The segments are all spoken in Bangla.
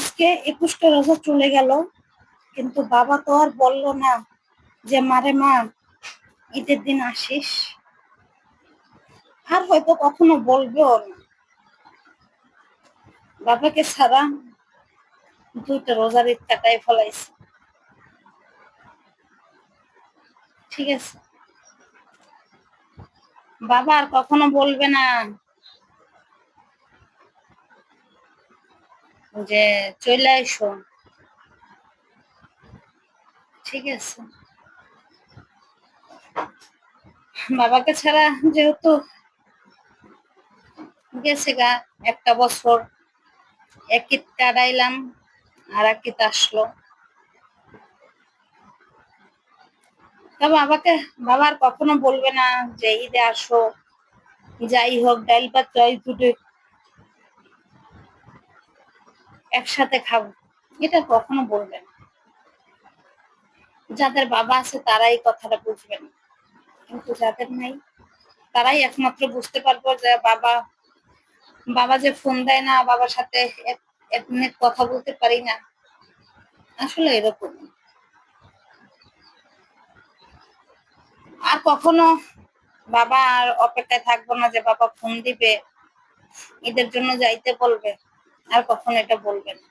আজকে 21টা রোজা চলে গেল, কিন্তু বাবা তো আর বলল না যে মারে মা ঈদের দিন আসিস। আর হয়তো কখনো বলবেও না। বাবাকে ছাড়া 2টা রোজার ঈদ কাটাই ফেলাইছে। ঠিক আছে, বাবা আর কখনো বলবে না যে চলে এসো। ঠিক আছে, বাবাকে ছাড়া যেহেতু গেছে গা একটা বছর, এক ঈদ কাটাইলাম আর এক ঈদ আসলো। তা বাবা আর কখনো বলবে না যে ঈদে আসো, যাই হোক ডাল ভাত জয় ফুটে একসাথে খাবো, এটা কখনো বলবে না। যাদের বাবা আছে তারাই কথাটা বুঝবেন, কিন্তু যাদের নাই তারাই একমাত্র বুঝতে পারবো যে বাবা বাবা যে ফোন দেয় না, বাবার সাথে এক মিনিট কথা বলতে পারি না, আসলে এরকম। আর কখনো বাবা আর অপেক্ষায় থাকবো না যে বাবা ফোন দিবে, ঈদের জন্য যাইতে বলবে, আর কখনো এটা বলবে না।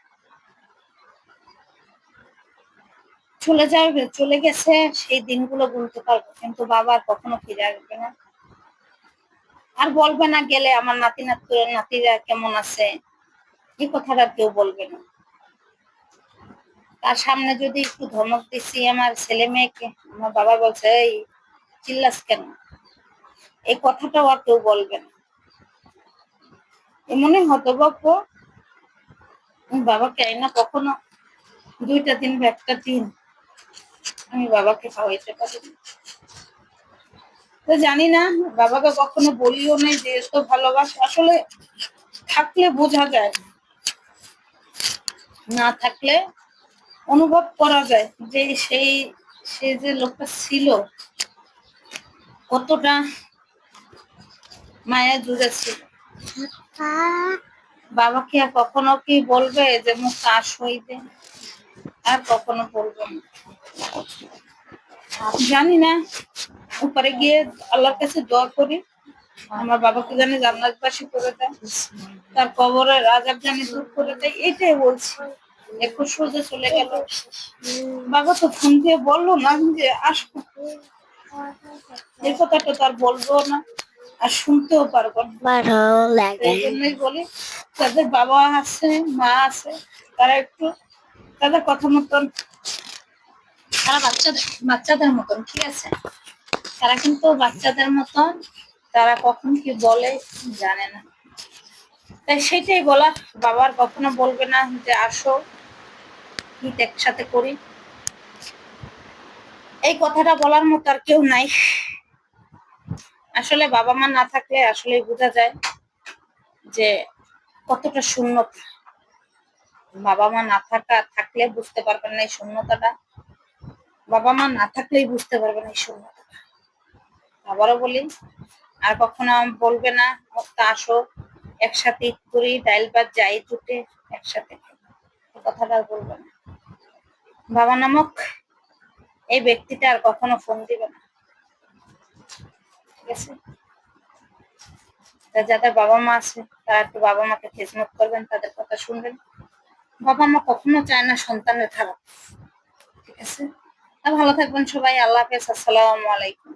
চলে গেছে সেই দিনগুলো বলতে পারবো, কিন্তু বাবা আর কখনো ফিরে আসবে না। আর বলবে না গেলে আমার নাতিরা কেমন আছে, এই কথাটা কেউ বলবে না। তার সামনে যদি একটু ধমক দিচ্ছি আমার ছেলে মেয়েকে, আমার বাবা বলছে এই চিল্লাস কেন, এই কথাটাও আর কেউ বলবে না। এমনই হতভাগ্য, বাবাকে আইনা কখনো 2টা দিন বা একটা দিন আমি বাবাকে খাওয়াইতে পারি। তো জানি না, বাবাকে কখনো বলিও নেই যে এত ভালোবাসা, আসলে থাকলে বোঝা যায়, না থাকলে অনুভব করা যায় যে সে যে লোকটা ছিল কতটা মায়া জুড়েছিল। বাবাকে আর কখনো কি বলবে যে মুখ কাশ হইতে, আর কখনো বলবো না। জানি না, উপরে গিয়ে আল্লাহর কাছে দোয়া করি আমার বাবাকে জানি জান্নাতবাসী করে দেয়, তার কবরের আযাব জানি দূর করে দেয়, এটাই বলছি। 21 রোজা চলে গেল, বাবা তো ফোন দিয়ে বললো না যে আসবো, এই কথাটা তার বলবো না আর শুনতেও পারবো না। এই জন্যই বলি যাদের বাবা আছে মা আছে তারা একটু তাদের কথা মতন, তারা বাচ্চাদের মতন, ঠিক আছে, তারা কিন্তু বাচ্চাদের মতন, তারা কখন কি বলে জানে না। তাই সেটাই বলার, বাবার কখনো বলবে না যে আসো ঈদ একসাথে করি, এই কথাটা বলার মতো আর কেউ নাই। আসলে বাবা মা না থাকলে আসলে বোঝা যায় যে কতটা শূন্যতা। বাবা মা না থাকলে বুঝতে পারবেন না এই শূন্যতাটা, বাবা মা না থাকলেই বুঝতে পারবেন এই শূন্যতাটা। আবারও বলি, আর কখনো বলবে না মুক্তা আসো একসাথে ঈদ করি, ডাল ভাত যাই জুটে একসাথে, কথাটা আর বলবে না। বাবা নামক এই ব্যক্তিটা আর কখনো ফোন দিবে না, ঠিক আছে। যাদের বাবা মা আছে তারা একটু বাবা মাকে খেজমত করবেন, তাদের কথা শুনবেন। বাবা মা কখনো চায় না সন্তানের খারাপ, ঠিক আছে। ভালো থাকবেন সবাই, আল্লাহ হাফেজ, আসসালামু আলাইকুম।